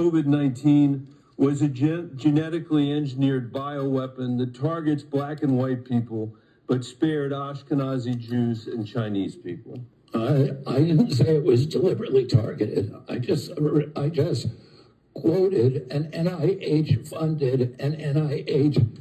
COVID-19 was a genetically engineered bioweapon that targets black and white people, but spared Ashkenazi Jews and Chinese people. I didn't say it was deliberately targeted. I just quoted an NIH-funded and NIH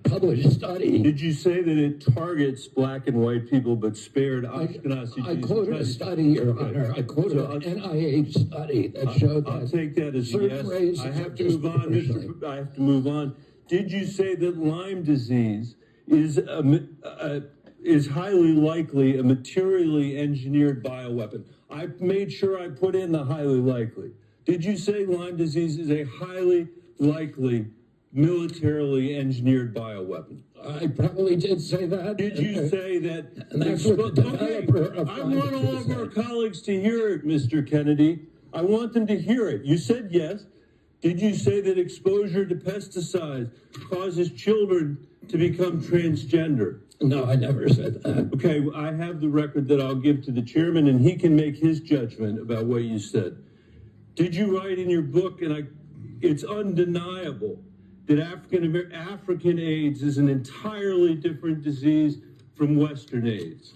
published study. Did you say that it targets black and white people, but spared Ashkenazi Jews? I quoted a study, Your Honor. I quoted an NIH study that showed that. I'll take that as a yes. I have to move on, I have to move on. Did you say that Lyme disease is highly likely a materially engineered bioweapon? I made sure I put in the highly likely. Did you say Lyme disease is a highly likely militarily engineered bioweapon? I probably did say that. Did you say that? And that's what the developer of I want all of our colleagues to hear it, Mr. Kennedy. I want them to hear it. You said yes. Did you say that exposure to pesticides causes children to become transgender? No, I never said that. Okay, I have the record that I'll give to the chairman, and he can make his judgment about what you said. Did you write in your book, and it's undeniable, that African AIDS is an entirely different disease from Western AIDS?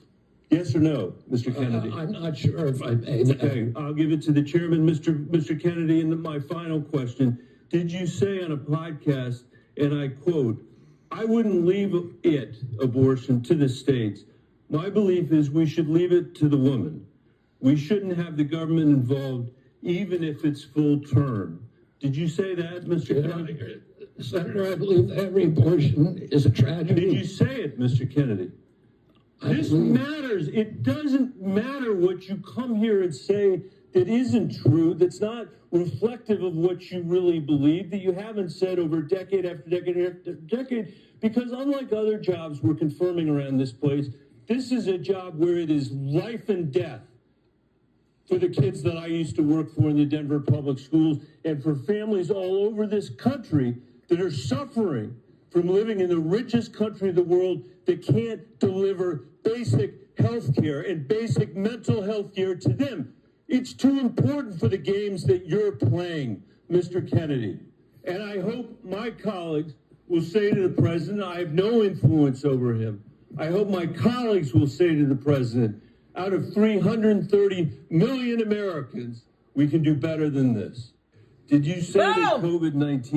Yes or no, Mr. Kennedy? I'm not sure if I made that. Okay, I'll give it to the chairman, Mr. Kennedy. And my final question, did you say on a podcast, and I quote, "I wouldn't leave abortion, to the states. My belief is we should leave it to the woman. We shouldn't have the government involved, even if it's full term." Did you say that, Mr. Kennedy? Senator, I believe every abortion is a tragedy. Did you say it, Mr. Kennedy? This matters. It doesn't matter what you come here and say that isn't true, that's not reflective of what you really believe, that you haven't said over decade after decade after decade, because unlike other jobs we're confirming around this place, this is a job where it is life and death for the kids that I used to work for in the Denver public schools, and for families all over this country that are suffering from living in the richest country in the world that can't deliver basic health care and basic mental health care to them. It's too important for the games that you're playing, Mr. Kennedy. And I hope my colleagues will say to the president, I have no influence over him. I hope my colleagues will say to the president, out of 330 million Americans, we can do better than this. Did you say that COVID-19